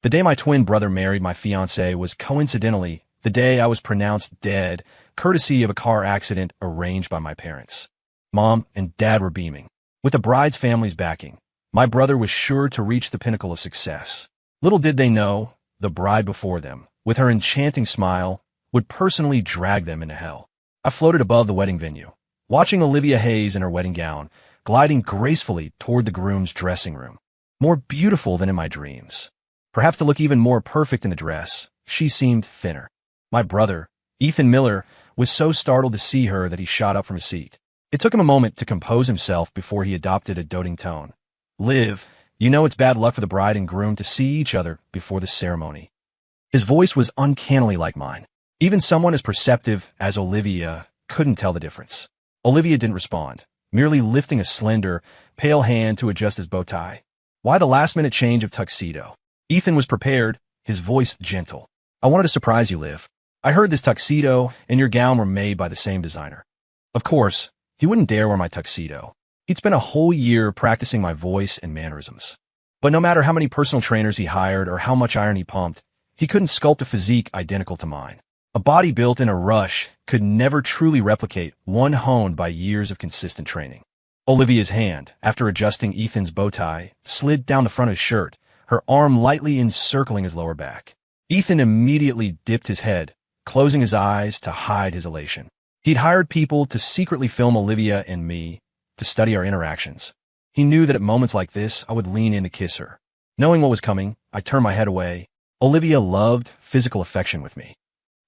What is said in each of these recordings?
The day my twin brother married my fiancée was coincidentally the day I was pronounced dead, courtesy of a car accident arranged by my parents. Mom and Dad were beaming. With the bride's family's backing, my brother was sure to reach the pinnacle of success. Little did they know, the bride before them, with her enchanting smile, would personally drag them into hell. I floated above the wedding venue, watching Olivia Hayes in her wedding gown, gliding gracefully toward the groom's dressing room. More beautiful than in my dreams. Perhaps to look even more perfect in the dress, she seemed thinner. My brother, Ethan Miller, was so startled to see her that he shot up from his seat. It took him a moment to compose himself before he adopted a doting tone. Liv, you know it's bad luck for the bride and groom to see each other before the ceremony. His voice was uncannily like mine. Even someone as perceptive as Olivia couldn't tell the difference. Olivia didn't respond, merely lifting a slender, pale hand to adjust his bow tie. Why the last-minute change of tuxedo? Ethan was prepared, his voice gentle. I wanted to surprise you, Liv. I heard this tuxedo and your gown were made by the same designer. Of course, he wouldn't dare wear my tuxedo. He'd spent a whole year practicing my voice and mannerisms. But no matter how many personal trainers he hired or how much iron he pumped, he couldn't sculpt a physique identical to mine. A body built in a rush could never truly replicate one honed by years of consistent training. Olivia's hand, after adjusting Ethan's bow tie, slid down the front of his shirt, her arm lightly encircling his lower back. Ethan immediately dipped his head, closing his eyes to hide his elation. He'd hired people to secretly film Olivia and me, to study our interactions. He knew that at moments like this, I would lean in to kiss her. Knowing what was coming, I turned my head away. Olivia loved physical affection with me.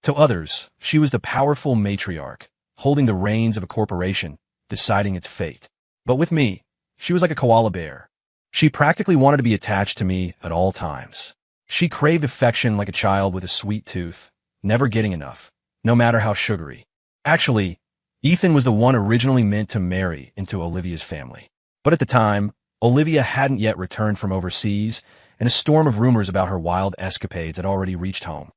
To others, she was the powerful matriarch, holding the reins of a corporation, deciding its fate. But with me, she was like a koala bear. She practically wanted to be attached to me at all times. She craved affection like a child with a sweet tooth, never getting enough, no matter how sugary. Actually, Ethan was the one originally meant to marry into Olivia's family. But at the time, Olivia hadn't yet returned from overseas, and a storm of rumors about her wild escapades had already reached home.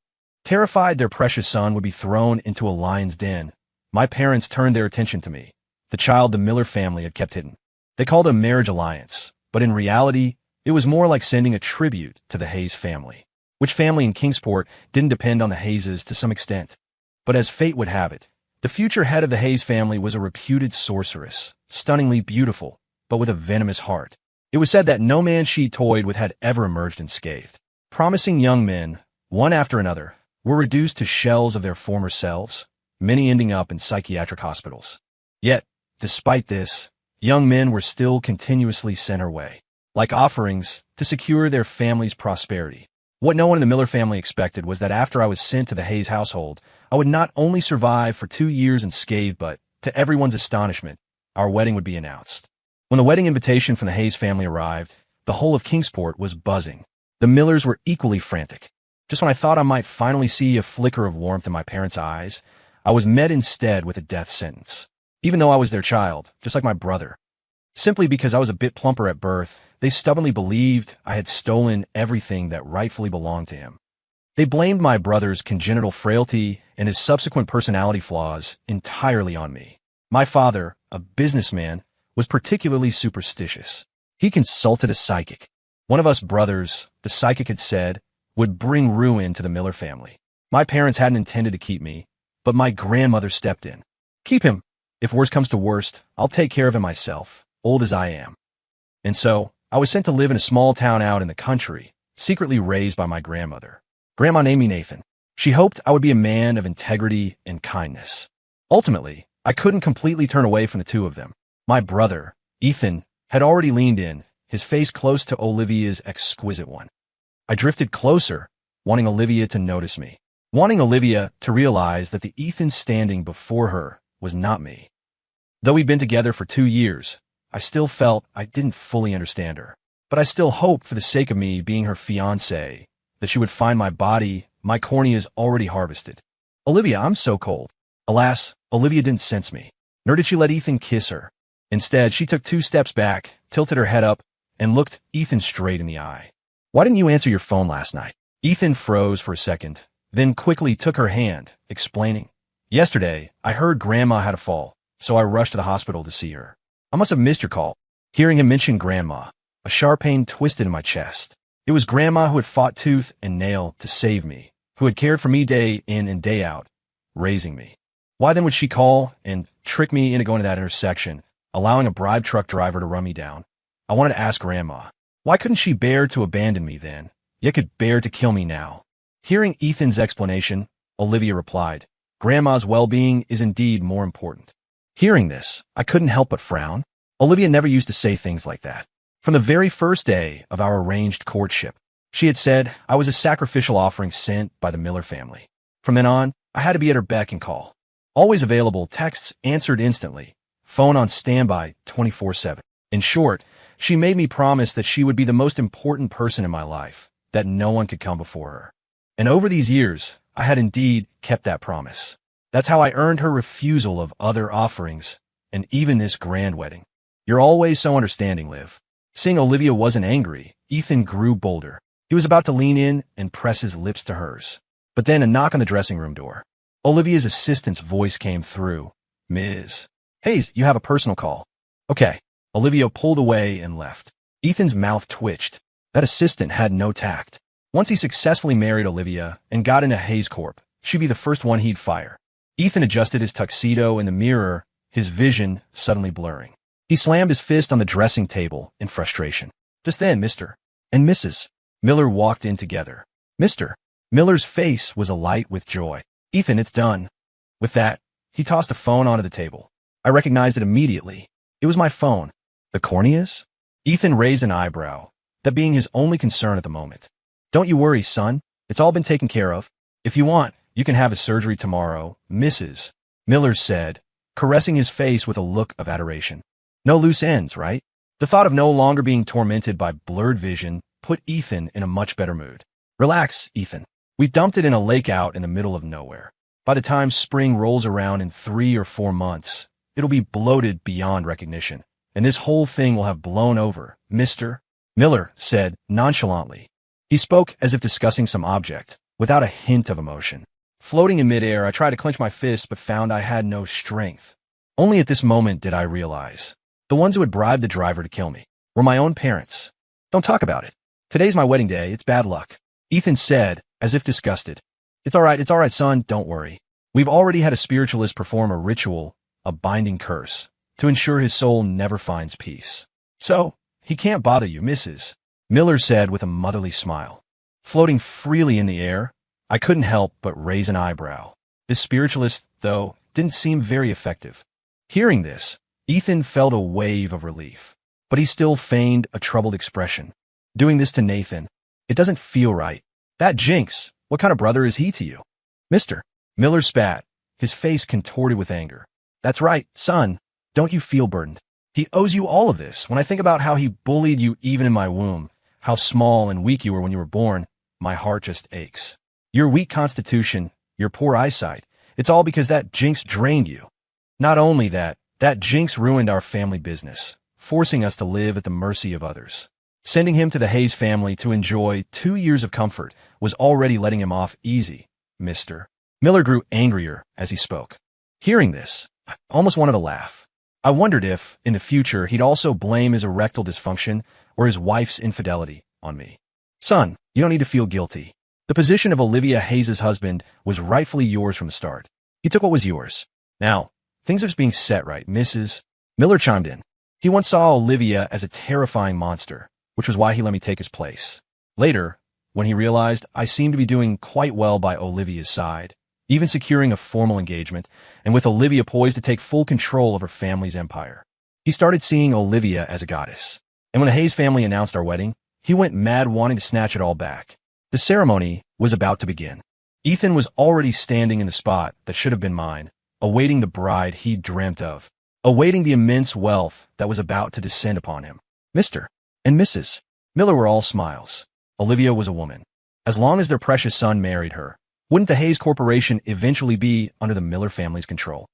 Terrified their precious son would be thrown into a lion's den, my parents turned their attention to me, the child the Miller family had kept hidden. They called it a marriage alliance, but in reality, it was more like sending a tribute to the Hayes family, which family in Kingsport didn't depend on the Hayeses to some extent. But as fate would have it, the future head of the Hayes family was a reputed sorceress, stunningly beautiful, but with a venomous heart. It was said that no man she toyed with had ever emerged unscathed. Promising young men, one after another, were reduced to shells of their former selves, many ending up in psychiatric hospitals. Yet, despite this, young men were still continuously sent her way, like offerings to secure their family's prosperity. What no one in the Miller family expected was that after I was sent to the Hayes household, I would not only survive for 2 years unscathed, but, to everyone's astonishment, our wedding would be announced. When the wedding invitation from the Hayes family arrived, the whole of Kingsport was buzzing. The Millers were equally frantic. Just when I thought I might finally see a flicker of warmth in my parents' eyes, I was met instead with a death sentence. Even though I was their child, just like my brother. Simply because I was a bit plumper at birth, they stubbornly believed I had stolen everything that rightfully belonged to him. They blamed my brother's congenital frailty and his subsequent personality flaws entirely on me. My father, a businessman, was particularly superstitious. He consulted a psychic. One of us brothers, the psychic had said, would bring ruin to the Miller family. My parents hadn't intended to keep me, but my grandmother stepped in. Keep him. If worst comes to worst, I'll take care of him myself, old as I am. And so, I was sent to live in a small town out in the country, secretly raised by my grandmother. Grandma named me Nathan. She hoped I would be a man of integrity and kindness. Ultimately, I couldn't completely turn away from the two of them. My brother, Ethan, had already leaned in, his face close to Olivia's exquisite one. I drifted closer, wanting Olivia to notice me, wanting Olivia to realize that the Ethan standing before her was not me. Though we'd been together for 2 years, I still felt I didn't fully understand her. But I still hoped, for the sake of me being her fiancé, that she would find my body, my corneas already harvested. Olivia, I'm so cold. Alas, Olivia didn't sense me, nor did she let Ethan kiss her. Instead, she took 2 steps back, tilted her head up, and looked Ethan straight in the eye. Why didn't you answer your phone last night? Ethan froze for a second, then quickly took her hand, explaining. Yesterday, I heard Grandma had a fall, so I rushed to the hospital to see her. I must have missed your call. Hearing him mention Grandma, a sharp pain twisted in my chest. It was Grandma who had fought tooth and nail to save me, who had cared for me day in and day out, raising me. Why then would she call and trick me into going to that intersection, allowing a bribe truck driver to run me down? I wanted to ask Grandma, why couldn't she bear to abandon me then, yet could bear to kill me now? Hearing Ethan's explanation, Olivia replied, Grandma's well-being is indeed more important. Hearing this, I couldn't help but frown. Olivia never used to say things like that. From the very first day of our arranged courtship, she had said I was a sacrificial offering sent by the Miller family. From then on, I had to be at her beck and call. Always available, texts answered instantly, phone on standby 24/7. In short, she made me promise that she would be the most important person in my life, that no one could come before her. And over these years, I had indeed kept that promise. That's how I earned her refusal of other offerings, and even this grand wedding. You're always so understanding, Liv. Seeing Olivia wasn't angry, Ethan grew bolder. He was about to lean in and press his lips to hers. But then a knock on the dressing room door. Olivia's assistant's voice came through. Ms. Hayes, you have a personal call. Okay. Olivia pulled away and left. Ethan's mouth twitched. That assistant had no tact. Once he successfully married Olivia and got into Hayes Corp, she'd be the first one he'd fire. Ethan adjusted his tuxedo in the mirror, his vision suddenly blurring. He slammed his fist on the dressing table in frustration. Just then, Mr. and Mrs. Miller walked in together. Mr. Miller's face was alight with joy. Ethan, it's done. With that, he tossed a phone onto the table. I recognized it immediately. It was my phone. The corneas? Ethan raised an eyebrow, that being his only concern at the moment. Don't you worry, son. It's all been taken care of. If you want, you can have his surgery tomorrow, Mrs. Miller said, caressing his face with a look of adoration. No loose ends, right? The thought of no longer being tormented by blurred vision put Ethan in a much better mood. Relax, Ethan. We've dumped it in a lake out in the middle of nowhere. By the time spring rolls around in 3 or 4 months, it'll be bloated beyond recognition, and this whole thing will have blown over, Mr. Miller said nonchalantly. He spoke as if discussing some object, without a hint of emotion. Floating in midair, I tried to clench my fist but found I had no strength. Only at this moment did I realize. The ones who had bribed the driver to kill me were my own parents. Don't talk about it. Today's my wedding day. It's bad luck. Ethan said, as if disgusted. It's all right, son. Don't worry. We've already had a spiritualist perform a ritual, a binding curse, to ensure his soul never finds peace. So, he can't bother you, Mrs. Miller said with a motherly smile. Floating freely in the air, I couldn't help but raise an eyebrow. This spiritualist, though, didn't seem very effective. Hearing this, Ethan felt a wave of relief, but he still feigned a troubled expression. Doing this to Nathan, it doesn't feel right. That Jinx, what kind of brother is he to you? Mr. Miller spat, his face contorted with anger. That's right, son. Don't you feel burdened? He owes you all of this. When I think about how he bullied you even in my womb, how small and weak you were when you were born, my heart just aches. Your weak constitution, your poor eyesight, it's all because that Jinx drained you. Not only that Jinx ruined our family business, forcing us to live at the mercy of others. Sending him to the Hayes family to enjoy 2 years of comfort was already letting him off easy, Mr. Miller grew angrier as he spoke. Hearing this, I almost wanted to laugh. I wondered if, in the future, he'd also blame his erectile dysfunction or his wife's infidelity on me. Son, you don't need to feel guilty. The position of Olivia Hayes' husband was rightfully yours from the start. You took what was yours. Now, things are just being set right, Mrs. Miller chimed in. He once saw Olivia as a terrifying monster, which was why he let me take his place. Later, when he realized I seemed to be doing quite well by Olivia's side, even securing a formal engagement, and with Olivia poised to take full control of her family's empire, he started seeing Olivia as a goddess. And when the Hayes family announced our wedding, he went mad wanting to snatch it all back. The ceremony was about to begin. Ethan was already standing in the spot that should have been mine, awaiting the bride he'd dreamt of, awaiting the immense wealth that was about to descend upon him. Mr. and Mrs. Miller were all smiles. Olivia was a woman. As long as their precious son married her, wouldn't the Hayes Corporation eventually be under the Miller family's control?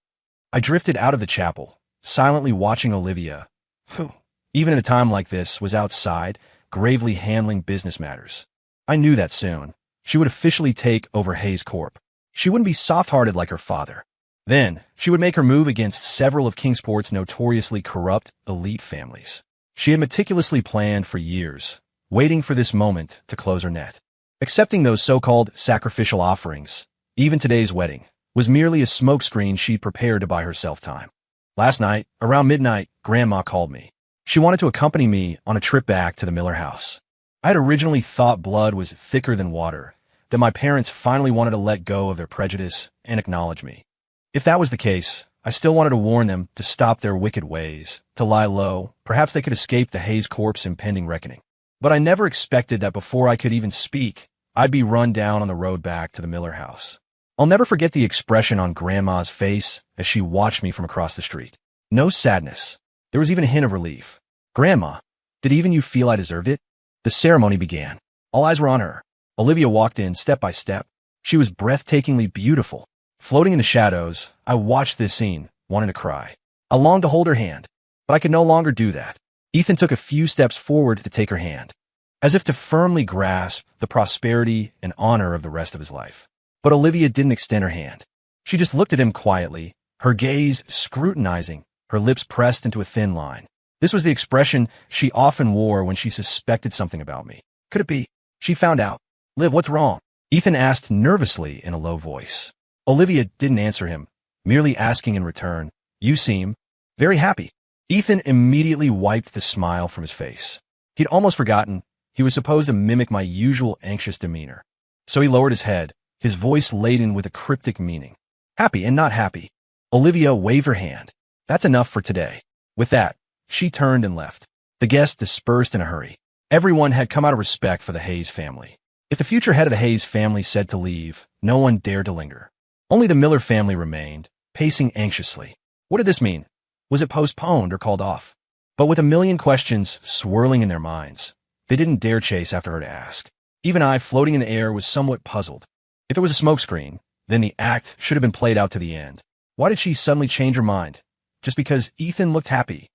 I drifted out of the chapel, silently watching Olivia, who, even at a time like this, was outside, gravely handling business matters. I knew that soon she would officially take over Hayes Corp. She wouldn't be soft-hearted like her father. Then, she would make her move against several of Kingsport's notoriously corrupt elite families. She had meticulously planned for years, waiting for this moment to close her net. Accepting those so-called sacrificial offerings, even today's wedding, was merely a smokescreen she'd prepared to buy herself time. Last night, around midnight, Grandma called me. She wanted to accompany me on a trip back to the Miller house. I had originally thought blood was thicker than water, that my parents finally wanted to let go of their prejudice and acknowledge me. If that was the case, I still wanted to warn them to stop their wicked ways, to lie low. Perhaps they could escape the Hayes corpse impending reckoning. But I never expected that before I could even speak, I'd be run down on the road back to the Miller house. I'll never forget the expression on Grandma's face as she watched me from across the street. No sadness. There was even a hint of relief. Grandma, did even you feel I deserved it? The ceremony began. All eyes were on her. Olivia walked in step by step. She was breathtakingly beautiful. Floating in the shadows, I watched this scene, wanting to cry. I longed to hold her hand, but I could no longer do that. Ethan took a few steps forward to take her hand, as if to firmly grasp the prosperity and honor of the rest of his life. But Olivia didn't extend her hand. She just looked at him quietly, her gaze scrutinizing, her lips pressed into a thin line. This was the expression she often wore when she suspected something about me. Could it be? She found out. Liv, what's wrong? Ethan asked nervously in a low voice. Olivia didn't answer him, merely asking in return, You seem very happy. Ethan immediately wiped the smile from his face. He'd almost forgotten he was supposed to mimic my usual anxious demeanor. So he lowered his head, his voice laden with a cryptic meaning. Happy and not happy. Olivia waved her hand. That's enough for today. With that, she turned and left. The guests dispersed in a hurry. Everyone had come out of respect for the Hayes family. If the future head of the Hayes family said to leave, no one dared to linger. Only the Miller family remained, pacing anxiously. What did this mean? Was it postponed or called off? But with a million questions swirling in their minds, they didn't dare chase after her to ask. Even I, floating in the air, was somewhat puzzled. If it was a smokescreen, then the act should have been played out to the end. Why did she suddenly change her mind? Just because Ethan looked happy?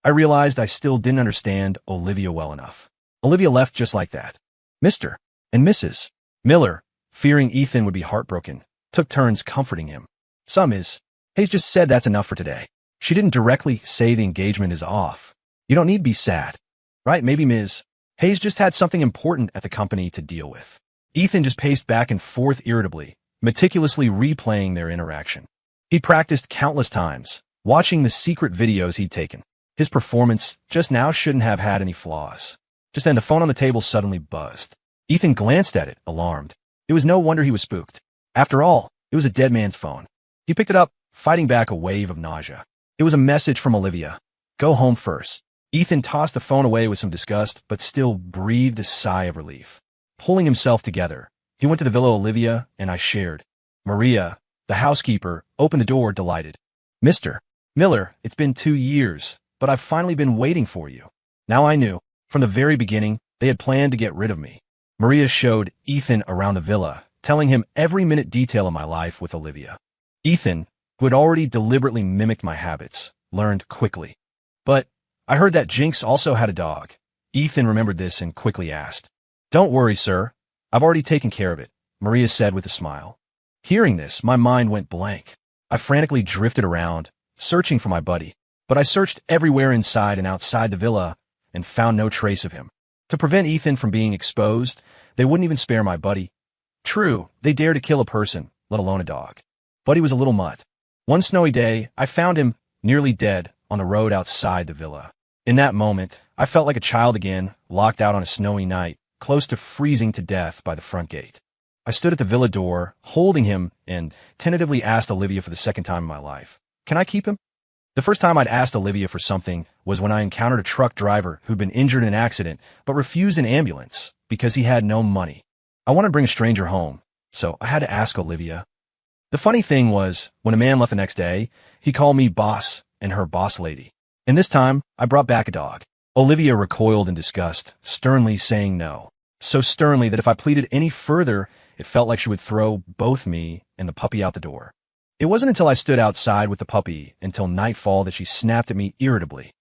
I realized I still didn't understand Olivia well enough. Olivia left just like that. Mr. and Mrs. Miller, fearing Ethan would be heartbroken, took turns comforting him. Some is. Hayes just said that's enough for today. She didn't directly say the engagement is off. You don't need to be sad. Right, maybe Ms. Hayes just had something important at the company to deal with. Ethan just paced back and forth irritably, meticulously replaying their interaction. He practiced countless times, watching the secret videos he'd taken. His performance just now shouldn't have had any flaws. Just then the phone on the table suddenly buzzed. Ethan glanced at it, alarmed. It was no wonder he was spooked. After all, it was a dead man's phone. He picked it up, fighting back a wave of nausea. It was a message from Olivia. Go home first. Ethan tossed the phone away with some disgust, but still breathed a sigh of relief. Pulling himself together, he went to the villa Olivia and I shared. Maria, the housekeeper, opened the door, delighted. Mr. Miller, it's been 2 years, but I've finally been waiting for you. Now I knew. From the very beginning, they had planned to get rid of me. Maria showed Ethan around the villa, telling him every minute detail of my life with Olivia. Ethan, who had already deliberately mimicked my habits, learned quickly. But I heard that Jinx also had a dog. Ethan remembered this and quickly asked. Don't worry, sir. I've already taken care of it, Maria said with a smile. Hearing this, my mind went blank. I frantically drifted around, searching for my buddy. But I searched everywhere inside and outside the villa and found no trace of him. To prevent Ethan from being exposed, they wouldn't even spare my buddy. True, they dared to kill a person, let alone a dog. Buddy was a little mutt. One snowy day, I found him, nearly dead, on the road outside the villa. In that moment, I felt like a child again, locked out on a snowy night, close to freezing to death by the front gate. I stood at the villa door, holding him, and tentatively asked Olivia for the second time in my life, Can I keep him? The first time I'd asked Olivia for something was when I encountered a truck driver who'd been injured in an accident but refused an ambulance because he had no money. I wanted to bring a stranger home, so I had to ask Olivia. The funny thing was, when a man left the next day, he called me boss and her boss lady. And this time, I brought back a dog. Olivia recoiled in disgust, sternly saying no. So sternly that if I pleaded any further, it felt like she would throw both me and the puppy out the door. It wasn't until I stood outside with the puppy until nightfall that she snapped at me irritably.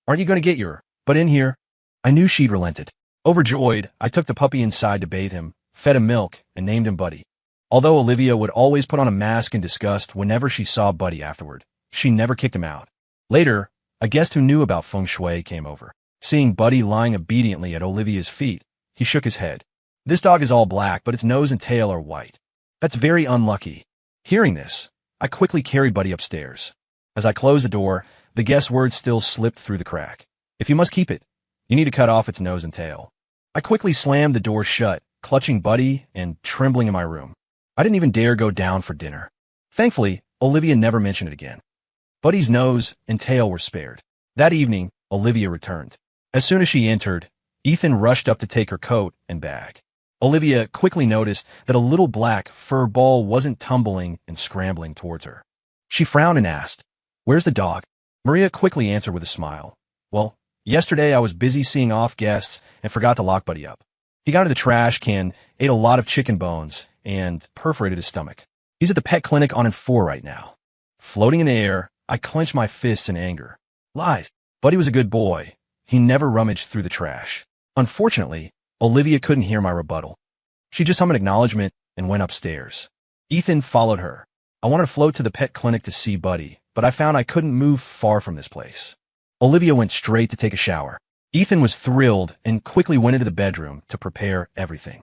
Aren't you going to get your butt in here? I knew she'd relented. Overjoyed, I took the puppy inside to bathe him, fed him milk, and named him Buddy. Although Olivia would always put on a mask in disgust whenever she saw Buddy afterward, she never kicked him out. Later, a guest who knew about feng shui came over. Seeing Buddy lying obediently at Olivia's feet, he shook his head. This dog is all black, but its nose and tail are white. That's very unlucky. Hearing this, I quickly carried Buddy upstairs. As I closed the door, the guest words still slipped through the crack. If you must keep it, you need to cut off its nose and tail. I quickly slammed the door shut, clutching Buddy and trembling in my room. I didn't even dare go down for dinner. Thankfully, Olivia never mentioned it again. Buddy's nose and tail were spared. That evening, Olivia returned. As soon as she entered, Ethan rushed up to take her coat and bag. Olivia quickly noticed that a little black fur ball wasn't tumbling and scrambling towards her. She frowned and asked, "Where's the dog?" Maria quickly answered with a smile. "Well, yesterday I was busy seeing off guests and forgot to lock Buddy up. He got into the trash can, ate a lot of chicken bones, and perforated his stomach. He's at the pet clinic on N4 right now." Floating in the air, I clenched my fists in anger. Lies. Buddy was a good boy. He never rummaged through the trash. Unfortunately, Olivia couldn't hear my rebuttal. She just hummed an acknowledgement and went upstairs. Ethan followed her. I wanted to float to the pet clinic to see Buddy, but I found I couldn't move far from this place. Olivia went straight to take a shower. Ethan was thrilled and quickly went into the bedroom to prepare everything.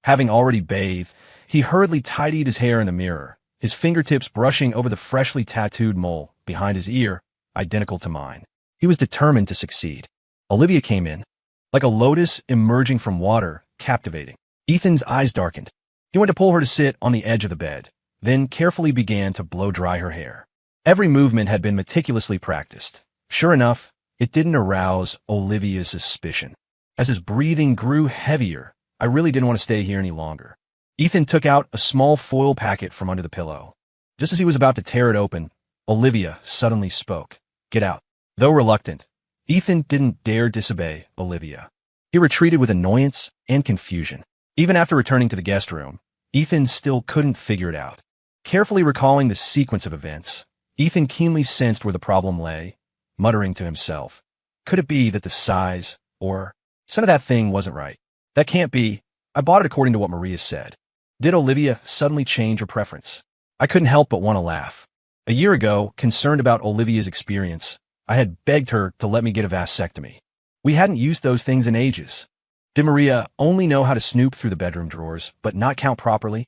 Having already bathed, he hurriedly tidied his hair in the mirror, his fingertips brushing over the freshly tattooed mole behind his ear, identical to mine. He was determined to succeed. Olivia came in, like a lotus emerging from water, captivating. Ethan's eyes darkened. He went to pull her to sit on the edge of the bed, then carefully began to blow dry her hair. Every movement had been meticulously practiced. Sure enough, it didn't arouse Olivia's suspicion. As his breathing grew heavier, I really didn't want to stay here any longer. Ethan took out a small foil packet from under the pillow. Just as he was about to tear it open, Olivia suddenly spoke. "Get out." Though reluctant, Ethan didn't dare disobey Olivia. He retreated with annoyance and confusion. Even after returning to the guest room, Ethan still couldn't figure it out. Carefully recalling the sequence of events, Ethan keenly sensed where the problem lay, muttering to himself. Could it be that the size, or some of that thing wasn't right? That can't be. I bought it according to what Maria said. Did Olivia suddenly change her preference? I couldn't help but want to laugh. A year ago, concerned about Olivia's experience, I had begged her to let me get a vasectomy. We hadn't used those things in ages. Did Maria only know how to snoop through the bedroom drawers, but not count properly?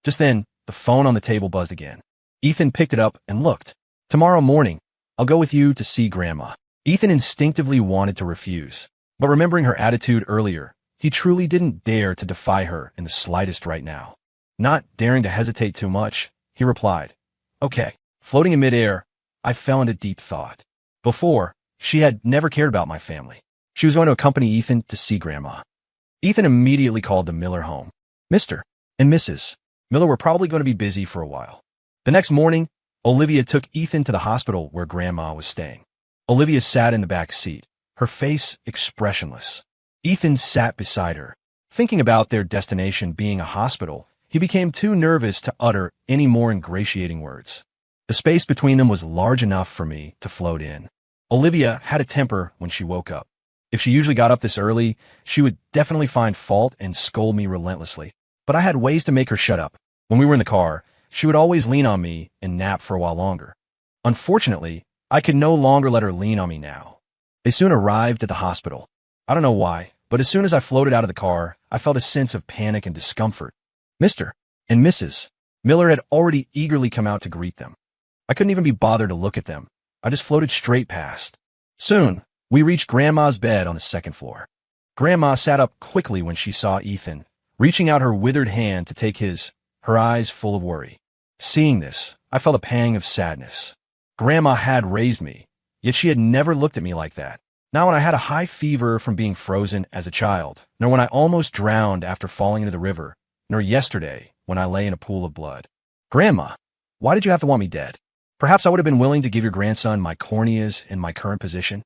Just then, the phone on the table buzzed again. Ethan picked it up and looked. "Tomorrow morning, I'll go with you to see Grandma." Ethan instinctively wanted to refuse, but remembering her attitude earlier, he truly didn't dare to defy her in the slightest right now. Not daring to hesitate too much, he replied, "Okay." Floating in midair, I fell into deep thought. Before, she had never cared about my family. She was going to accompany Ethan to see Grandma. Ethan immediately called the Miller home. Mr. and Mrs. Miller were probably going to be busy for a while. The next morning, Olivia took Ethan to the hospital where Grandma was staying. Olivia sat in the back seat, her face expressionless. Ethan sat beside her. Thinking about their destination being a hospital, he became too nervous to utter any more ingratiating words. The space between them was large enough for me to float in. Olivia had a temper when she woke up. If she usually got up this early, she would definitely find fault and scold me relentlessly. But I had ways to make her shut up. When we were in the car, she would always lean on me and nap for a while longer. Unfortunately, I could no longer let her lean on me now. They soon arrived at the hospital. I don't know why, but as soon as I floated out of the car, I felt a sense of panic and discomfort. Mr. and Mrs. Miller had already eagerly come out to greet them. I couldn't even be bothered to look at them. I just floated straight past. Soon, we reached Grandma's bed on the second floor. Grandma sat up quickly when she saw Ethan, reaching out her withered hand to take his, her eyes full of worry. Seeing this, I felt a pang of sadness. Grandma had raised me, yet she had never looked at me like that. Not when I had a high fever from being frozen as a child, nor when I almost drowned after falling into the river, nor yesterday when I lay in a pool of blood. Grandma, why did you have to want me dead? Perhaps I would have been willing to give your grandson my corneas in my current position.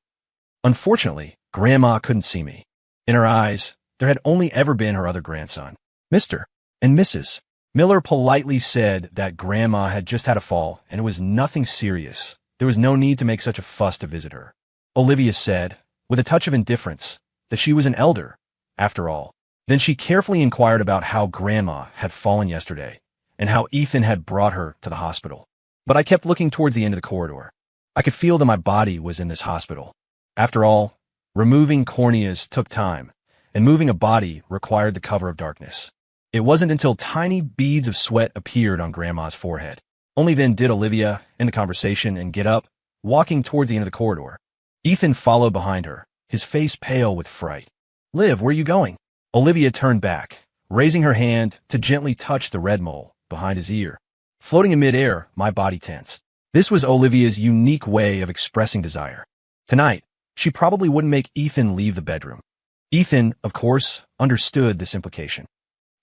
Unfortunately, Grandma couldn't see me. In her eyes, there had only ever been her other grandson. Mr. and Mrs. Miller politely said that Grandma had just had a fall and it was nothing serious. There was no need to make such a fuss to visit her. Olivia said, with a touch of indifference, that she was an elder, after all. Then she carefully inquired about how Grandma had fallen yesterday and how Ethan had brought her to the hospital. But I kept looking towards the end of the corridor. I could feel that my body was in this hospital. After all, Removing corneas took time, and moving a body required the cover of darkness. It wasn't until tiny beads of sweat appeared on Grandma's forehead. Only then did Olivia end the conversation and get up, walking towards the end of the corridor. Ethan followed behind her, his face pale with fright. "Liv, where are you going?" Olivia turned back, raising her hand to gently touch the red mole behind his ear. Floating in midair, my body tensed. This was Olivia's unique way of expressing desire. Tonight, she probably wouldn't make Ethan leave the bedroom. Ethan, of course, understood this implication.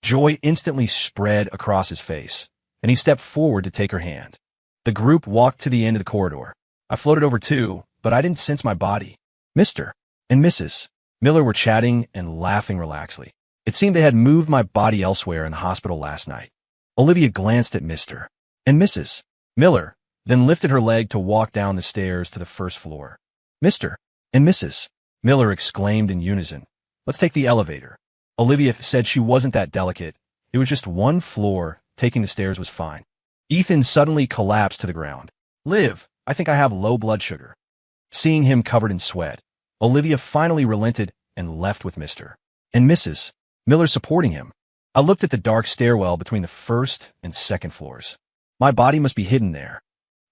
Joy instantly spread across his face, and he stepped forward to take her hand. The group walked to the end of the corridor. I floated over too, but I didn't sense my body. Mr. and Mrs. Miller were chatting and laughing relaxedly. It seemed they had moved my body elsewhere in the hospital last night. Olivia glanced at Mr. and Mrs. Miller, then lifted her leg to walk down the stairs to the first floor. Mr. and Mrs. Miller exclaimed in unison, "Let's take the elevator." Olivia said she wasn't that delicate. It was just one floor. Taking the stairs was fine. Ethan suddenly collapsed to the ground. "Liv, I think I have low blood sugar." Seeing him covered in sweat, Olivia finally relented and left with Mr. and Mrs. Miller supporting him. I looked at the dark stairwell between the first and second floors. My body must be hidden there.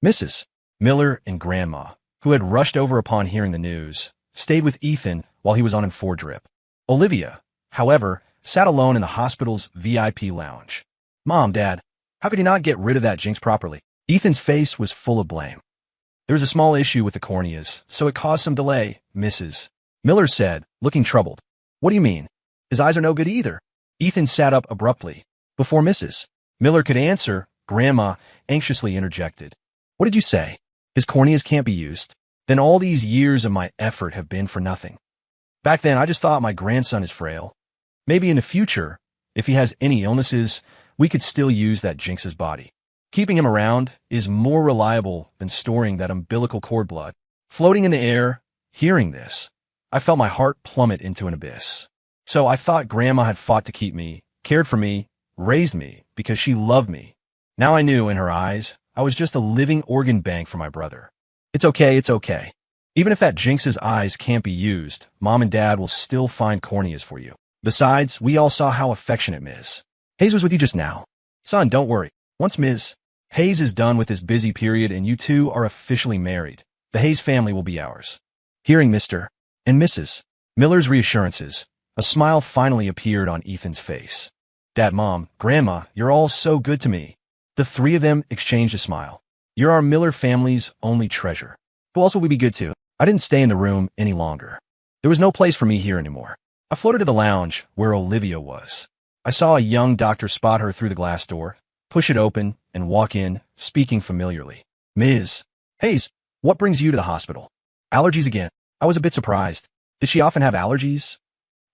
Mrs. Miller and Grandma, who had rushed over upon hearing the news, stayed with Ethan while he was on M4 drip. Olivia, however, sat alone in the hospital's VIP lounge. "Mom, Dad, how could you not get rid of that jinx properly?" Ethan's face was full of blame. "There was a small issue with the corneas, so it caused some delay," Mrs. Miller said, looking troubled. "What do you mean? His eyes are no good either." Ethan sat up abruptly. Before Mrs. Miller could answer, Grandma anxiously interjected. "What did you say? His corneas can't be used? Then all these years of my effort have been for nothing. Back then, I just thought my grandson is frail. Maybe in the future, if he has any illnesses, we could still use that jinx's body. Keeping him around is more reliable than storing that umbilical cord blood." Floating in the air, hearing this, I felt my heart plummet into an abyss. So I thought Grandma had fought to keep me, cared for me, raised me because she loved me. Now I knew in her eyes, I was just a living organ bank for my brother. It's okay, it's okay. Even if that jinx's eyes can't be used, Mom and Dad will still find corneas for you. Besides, we all saw how affectionate Ms. Hayes was with you just now. Son, don't worry. Once Ms. Hayes is done with this busy period and you two are officially married, the Hayes family will be ours. Hearing Mr. and Mrs. Miller's reassurances, a smile finally appeared on Ethan's face. "Dad, Mom, Grandma, you're all so good to me." The three of them exchanged a smile. "You're our Miller family's only treasure." Who else would we be good to? I didn't stay in the room any longer. There was no place for me here anymore. I floated to the lounge where Olivia was. I saw a young doctor spot her through the glass door, push it open, and walk in, speaking familiarly. "Ms. Hayes, what brings you to the hospital?" "Allergies again." I was a bit surprised. Did she often have allergies?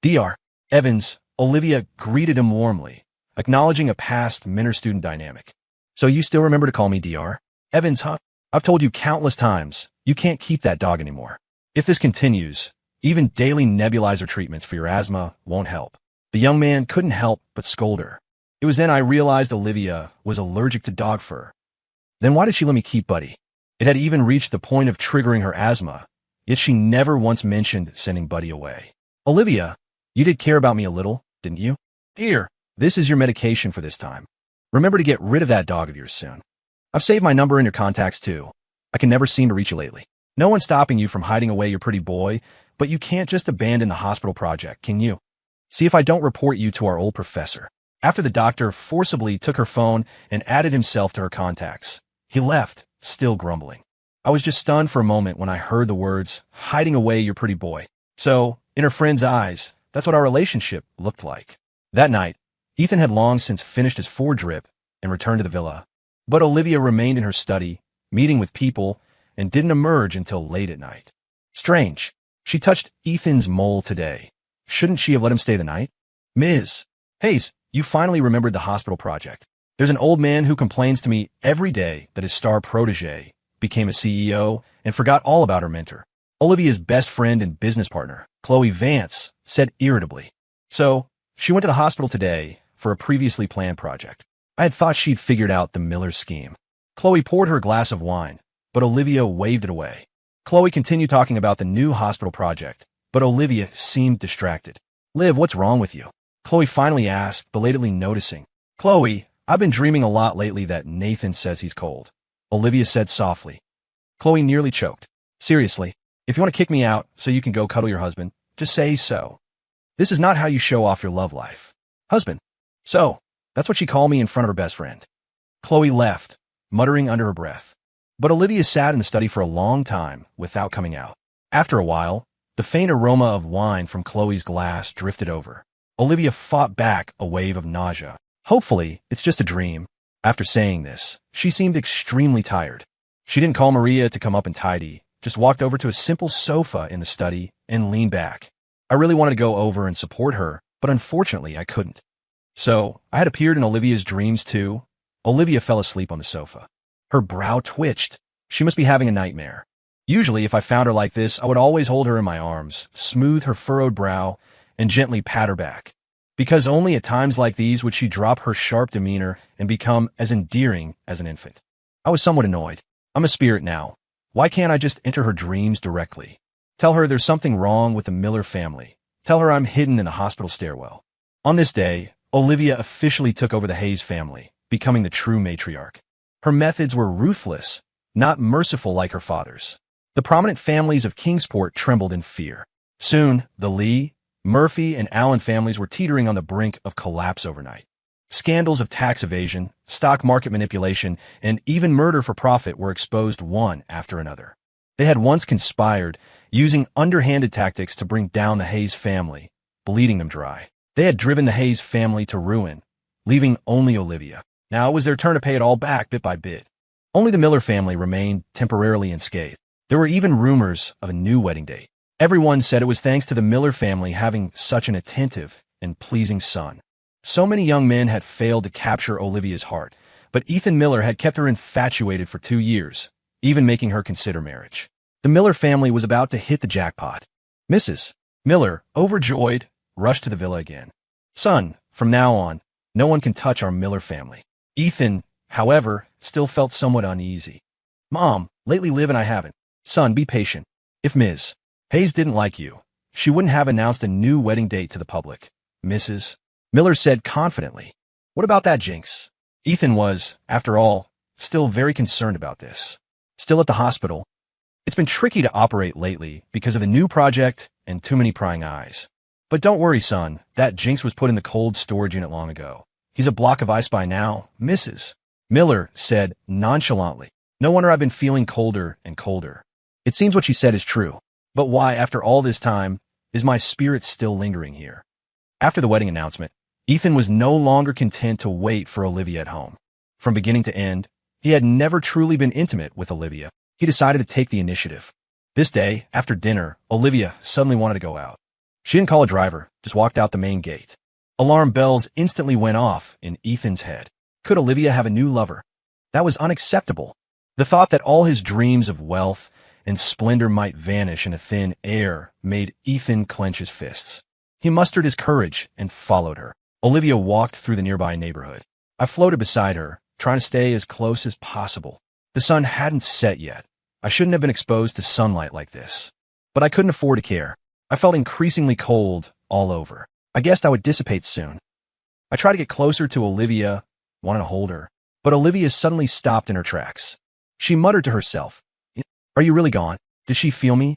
"Dr. Evans," Olivia greeted him warmly, acknowledging a past mentor-student dynamic. "So you still remember to call me Dr. Evans, huh? I've told you countless times, you can't keep that dog anymore. If this continues, even daily nebulizer treatments for your asthma won't help." The young man couldn't help but scold her. It was then I realized Olivia was allergic to dog fur. Then why did she let me keep Buddy? It had even reached the point of triggering her asthma, yet she never once mentioned sending Buddy away. "Olivia, you did care about me a little, didn't you? Here, this is your medication for this time. Remember to get rid of that dog of yours soon. I've saved my number in your contacts too. I can never seem to reach you lately. No one's stopping you from hiding away your pretty boy, but you can't just abandon the hospital project, can you? See if I don't report you to our old professor." After the doctor forcibly took her phone and added himself to her contacts, he left, still grumbling. I was just stunned for a moment when I heard the words, "hiding away your pretty boy." So, in her friend's eyes, that's what our relationship looked like. That night, Ethan had long since finished his 4 drip and returned to the villa. But Olivia remained in her study, meeting with people, and didn't emerge until late at night. Strange. She touched Ethan's mole today. Shouldn't she have let him stay the night? "Ms. Hayes, you finally remembered the hospital project. There's an old man who complains to me every day that his star protege became a CEO and forgot all about her mentor. Olivia's best friend and business partner, Chloe Vance, said irritably. So, she went to the hospital today for a previously planned project. I had thought she'd figured out the Miller scheme. Chloe poured her a glass of wine, but Olivia waved it away. Chloe continued talking about the new hospital project, but Olivia seemed distracted. Liv, what's wrong with you? Chloe finally asked, belatedly noticing. Chloe, I've been dreaming a lot lately that Nathan says he's cold, Olivia said softly. Chloe nearly choked. Seriously, if you want to kick me out so you can go cuddle your husband, just say so. This is not how you show off your love life. Husband. So, that's what she called me in front of her best friend. Chloe left, muttering under her breath. But Olivia sat in the study for a long time without coming out. After a while, the faint aroma of wine from Chloe's glass drifted over. Olivia fought back a wave of nausea. Hopefully, it's just a dream. After saying this, she seemed extremely tired. She didn't call Maria to come up and tidy, just walked over to a simple sofa in the study and leaned back. I really wanted to go over and support her, but unfortunately I couldn't. So, I had appeared in Olivia's dreams too. Olivia fell asleep on the sofa. Her brow twitched. She must be having a nightmare. Usually, if I found her like this, I would always hold her in my arms, smooth her furrowed brow, and gently pat her back. Because only at times like these would she drop her sharp demeanor and become as endearing as an infant. I was somewhat annoyed. I'm a spirit now. Why can't I just enter her dreams directly? Tell her there's something wrong with the Miller family. Tell her I'm hidden in the hospital stairwell. On this day, Olivia officially took over the Hayes family, becoming the true matriarch. Her methods were ruthless, not merciful like her father's. The prominent families of Kingsport trembled in fear. Soon, the Lee, Murphy, and Allen families were teetering on the brink of collapse overnight. Scandals of tax evasion, stock market manipulation, and even murder for profit were exposed one after another. They had once conspired, using underhanded tactics to bring down the Hayes family, bleeding them dry. They had driven the Hayes family to ruin, leaving only Olivia. Now it was their turn to pay it all back bit by bit. Only the Miller family remained temporarily unscathed. There were even rumors of a new wedding date. Everyone said it was thanks to the Miller family having such an attentive and pleasing son. So many young men had failed to capture Olivia's heart, but Ethan Miller had kept her infatuated for 2 years, even making her consider marriage. The Miller family was about to hit the jackpot. Mrs. Miller, overjoyed, rushed to the villa again. Son, from now on, no one can touch our Miller family. Ethan, however, still felt somewhat uneasy. Mom, lately Liv and I haven't. Son, be patient. If Ms. Hayes didn't like you, she wouldn't have announced a new wedding date to the public. Mrs. Miller said confidently. What about that, Jinx? Ethan was, after all, still very concerned about this. Still at the hospital. It's been tricky to operate lately because of the new project and too many prying eyes. But don't worry, son, that Jinx was put in the cold storage unit long ago. He's a block of ice by now, Mrs. Miller said nonchalantly. No wonder I've been feeling colder and colder. It seems what she said is true. But why, after all this time, is my spirit still lingering here? After the wedding announcement, Ethan was no longer content to wait for Olivia at home. From beginning to end, he had never truly been intimate with Olivia. He decided to take the initiative. This day, after dinner, Olivia suddenly wanted to go out. She didn't call a driver, just walked out the main gate. Alarm bells instantly went off in Ethan's head. Could Olivia have a new lover? That was unacceptable. The thought that all his dreams of wealth and splendor might vanish in a thin air made Ethan clench his fists. He mustered his courage and followed her. Olivia walked through the nearby neighborhood. I floated beside her, trying to stay as close as possible. The sun hadn't set yet. I shouldn't have been exposed to sunlight like this. But I couldn't afford to care. I felt increasingly cold all over. I guessed I would dissipate soon. I tried to get closer to Olivia, wanted to hold her, but Olivia suddenly stopped in her tracks. She muttered to herself, "Are you really gone? Does she feel me?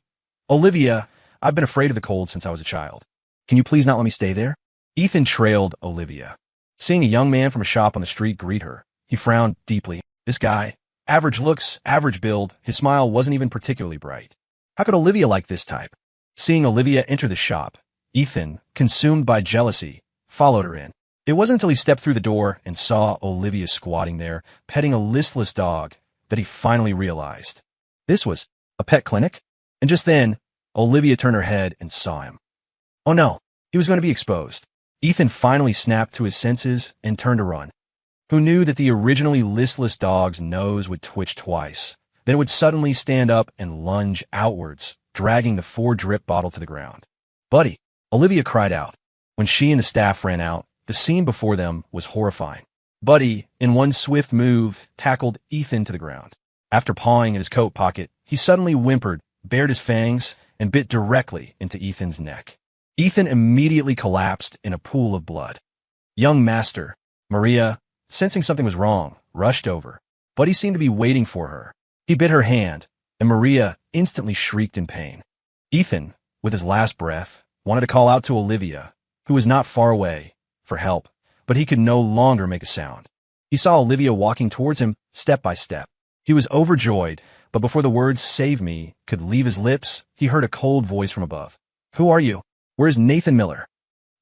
Olivia, I've been afraid of the cold since I was a child. Can you please not let me stay there?" Ethan trailed Olivia. Seeing a young man from a shop on the street greet her, he frowned deeply. This guy, average looks, average build, his smile wasn't even particularly bright. How could Olivia like this type? Seeing Olivia enter the shop, Ethan, consumed by jealousy, followed her in. It wasn't until he stepped through the door and saw Olivia squatting there, petting a listless dog, that he finally realized. This was a pet clinic? And just then, Olivia turned her head and saw him. Oh no, he was going to be exposed. Ethan finally snapped to his senses and turned to run. Who knew that the originally listless dog's nose would twitch twice, then it would suddenly stand up and lunge outwards, dragging the 4-drip bottle to the ground. Buddy, Olivia cried out. When she and the staff ran out, the scene before them was horrifying. Buddy, in one swift move, tackled Ethan to the ground. After pawing at his coat pocket, he suddenly whimpered, bared his fangs, and bit directly into Ethan's neck. Ethan immediately collapsed in a pool of blood. Young Master, Maria, sensing something was wrong, rushed over, but he seemed to be waiting for her. He bit her hand, and Maria instantly shrieked in pain. Ethan, with his last breath, wanted to call out to Olivia, who was not far away, for help, but he could no longer make a sound. He saw Olivia walking towards him step by step. He was overjoyed, but before the words "save me" could leave his lips, he heard a cold voice from above. "Who are you? Where's Nathan Miller?"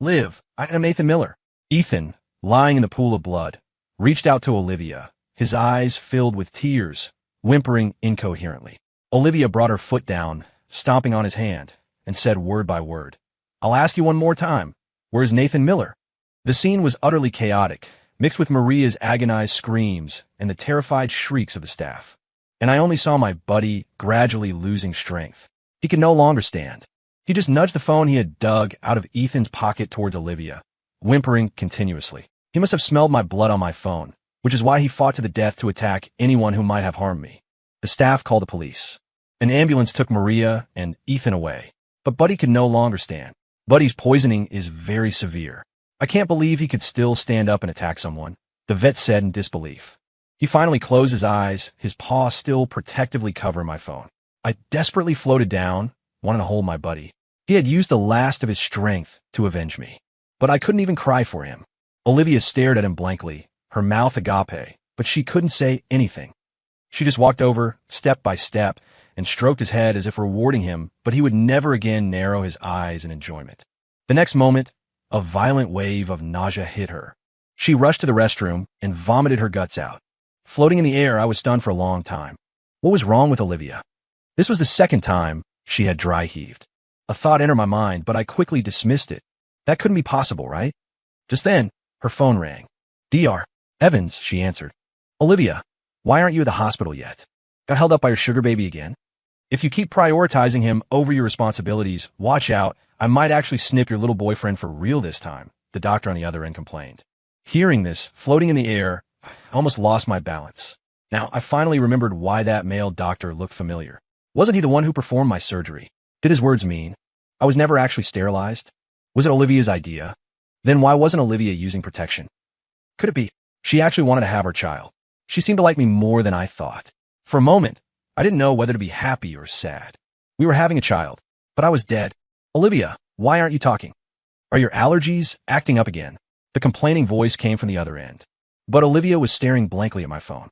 "Liv, I am Nathan Miller." Ethan, lying in the pool of blood, reached out to Olivia, his eyes filled with tears, whimpering incoherently. Olivia brought her foot down, stomping on his hand, and said word by word, "I'll ask you one more time. Where's Nathan Miller?" The scene was utterly chaotic, mixed with Maria's agonized screams and the terrified shrieks of the staff. And I only saw my buddy gradually losing strength. He could no longer stand. He just nudged the phone he had dug out of Ethan's pocket towards Olivia, whimpering continuously. He must have smelled my blood on my phone, which is why he fought to the death to attack anyone who might have harmed me. The staff called the police. An ambulance took Maria and Ethan away, but Buddy could no longer stand. Buddy's poisoning is very severe. I can't believe he could still stand up and attack someone, the vet said in disbelief. He finally closed his eyes, his paw still protectively covering my phone. I desperately floated down, wanting to hold my buddy. He had used the last of his strength to avenge me, but I couldn't even cry for him. Olivia stared at him blankly, her mouth agape, but she couldn't say anything. She just walked over, step by step, and stroked his head as if rewarding him, but he would never again narrow his eyes in enjoyment. The next moment, a violent wave of nausea hit her. She rushed to the restroom and vomited her guts out. Floating in the air, I was stunned for a long time. What was wrong with Olivia? This was the second time she had dry heaved. A thought entered my mind, but I quickly dismissed it. That couldn't be possible, right? Just then, her phone rang. "Dr. Evans," she answered. "Olivia, why aren't you at the hospital yet? Got held up by your sugar baby again? If you keep prioritizing him over your responsibilities, watch out. I might actually snip your little boyfriend for real this time," the doctor on the other end complained. Hearing this, floating in the air, I almost lost my balance. Now, I finally remembered why that male doctor looked familiar. Wasn't he the one who performed my surgery? Did his words mean I was never actually sterilized? Was it Olivia's idea? Then why wasn't Olivia using protection? Could it be she actually wanted to have her child? She seemed to like me more than I thought. For a moment, I didn't know whether to be happy or sad. We were having a child, but I was dead. "Olivia, why aren't you talking? Are your allergies acting up again?" The complaining voice came from the other end. But Olivia was staring blankly at my phone.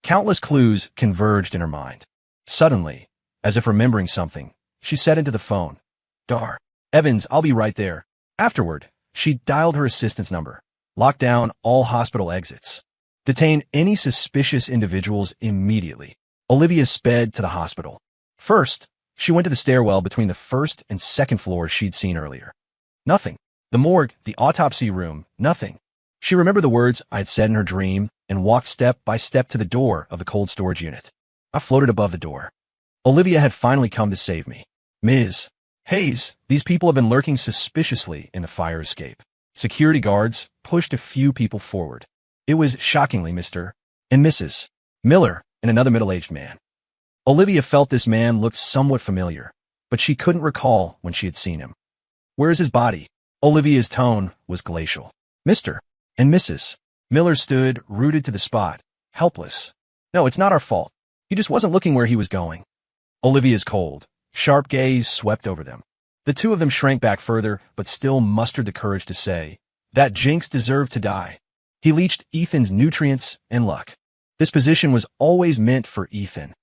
Countless clues converged in her mind. Suddenly, as if remembering something, she said into the phone, "Dr. Evans, I'll be right there." Afterward, she dialed her assistant's number, locked down all hospital exits, detained any suspicious individuals immediately. Olivia sped to the hospital. First, she went to the stairwell between the first and second floors she'd seen earlier. Nothing. The morgue, the autopsy room, nothing. She remembered the words I'd said in her dream and walked step by step to the door of the cold storage unit. I floated above the door. Olivia had finally come to save me. "Ms. Hayes, these people have been lurking suspiciously in the fire escape." Security guards pushed a few people forward. It was shockingly Mr. and Mrs. Miller and another middle-aged man. Olivia felt this man looked somewhat familiar, but she couldn't recall when she had seen him. "Where is his body?" Olivia's tone was glacial. "Mr. and Mrs. Miller stood rooted to the spot, helpless. "No, it's not our fault. He just wasn't looking where he was going." Olivia's cold, sharp gaze swept over them. The two of them shrank back further, but still mustered the courage to say, "That Jinx deserved to die. He leached Ethan's nutrients and luck. This position was always meant for Ethan.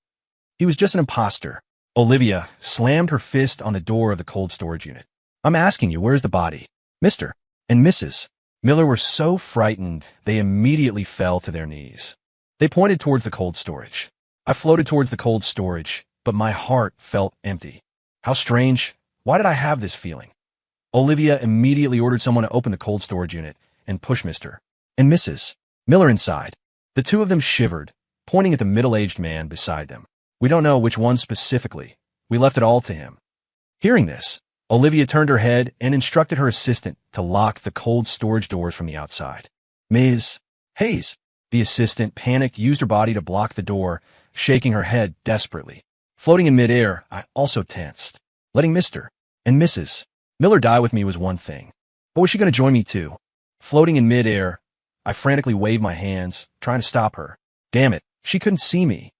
He was just an imposter." Olivia slammed her fist on the door of the cold storage unit. "I'm asking you, where's the body?" Mr. and Mrs. Miller were so frightened, they immediately fell to their knees. They pointed towards the cold storage. I floated towards the cold storage, but my heart felt empty. How strange. Why did I have this feeling? Olivia immediately ordered someone to open the cold storage unit and push Mr. and Mrs. Miller inside. The two of them shivered, pointing at the middle-aged man beside them. "We don't know which one specifically. We left it all to him." Hearing this, Olivia turned her head and instructed her assistant to lock the cold storage doors from the outside. "Ms. Hayes," the assistant panicked, used her body to block the door, shaking her head desperately. Floating in midair, I also tensed. Letting Mr. and Mrs. Miller die with me was one thing. But was she going to join me too? Floating in midair, I frantically waved my hands, trying to stop her. Damn it, she couldn't see me.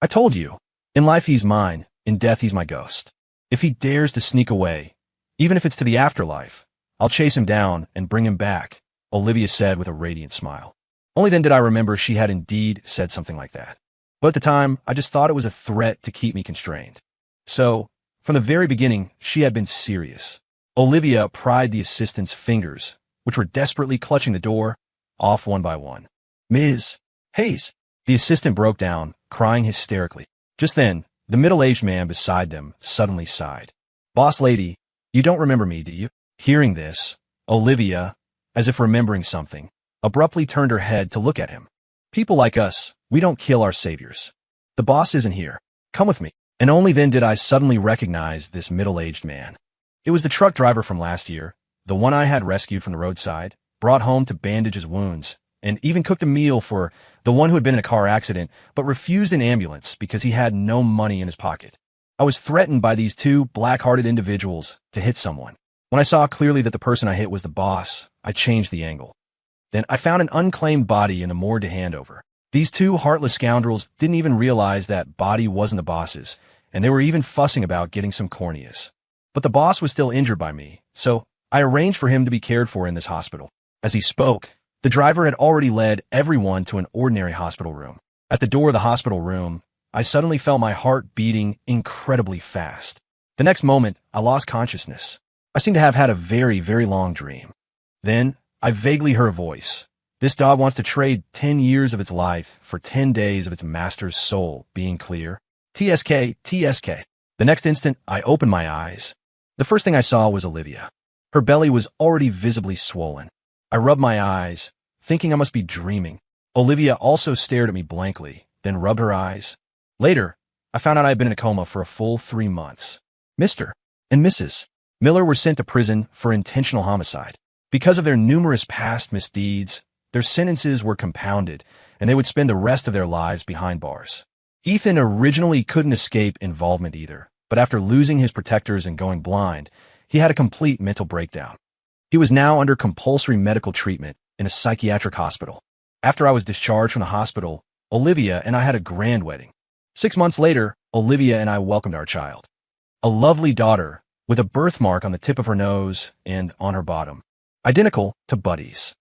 I told you. In life he's mine, in death he's my ghost. If he dares to sneak away, even if it's to the afterlife, I'll chase him down and bring him back, Olivia said with a radiant smile. Only then did I remember she had indeed said something like that. But at the time, I just thought it was a threat to keep me constrained. So, from the very beginning, she had been serious. Olivia pried the assistant's fingers, which were desperately clutching the door, off one by one. Ms. Hayes. The assistant broke down, crying hysterically. Just then, the middle-aged man beside them suddenly sighed. Boss lady, you don't remember me, do you? Hearing this, Olivia, as if remembering something, abruptly turned her head to look at him. People like us, we don't kill our saviors. The boss isn't here. Come with me. And only then did I suddenly recognize this middle-aged man. It was the truck driver from last year, the one I had rescued from the roadside, brought home to bandage his wounds, and even cooked a meal for the one who had been in a car accident but refused an ambulance because he had no money in his pocket. I was threatened by these two black-hearted individuals to hit someone. When I saw clearly that the person I hit was the boss, I changed the angle. Then I found an unclaimed body in the morgue to hand over. These two heartless scoundrels didn't even realize that body wasn't the boss's, and they were even fussing about getting some corneas. But the boss was still injured by me, so I arranged for him to be cared for in this hospital. As he spoke, the driver had already led everyone to an ordinary hospital room. At the door of the hospital room, I suddenly felt my heart beating incredibly fast. The next moment, I lost consciousness. I seemed to have had a very, very long dream. Then, I vaguely heard a voice. This dog wants to trade 10 years of its life for 10 days of its master's soul being clear. TSK, TSK. The next instant, I opened my eyes. The first thing I saw was Olivia. Her belly was already visibly swollen. I rubbed my eyes, thinking I must be dreaming. Olivia also stared at me blankly, then rubbed her eyes. Later, I found out I had been in a coma for a full 3 months. Mr. and Mrs. Miller were sent to prison for intentional homicide. Because of their numerous past misdeeds, their sentences were compounded, and they would spend the rest of their lives behind bars. Ethan originally couldn't escape involvement either, but after losing his protectors and going blind, he had a complete mental breakdown. He was now under compulsory medical treatment in a psychiatric hospital. After I was discharged from the hospital, Olivia and I had a grand wedding. 6 months later, Olivia and I welcomed our child. A lovely daughter with a birthmark on the tip of her nose and on her bottom, identical to Buddy's.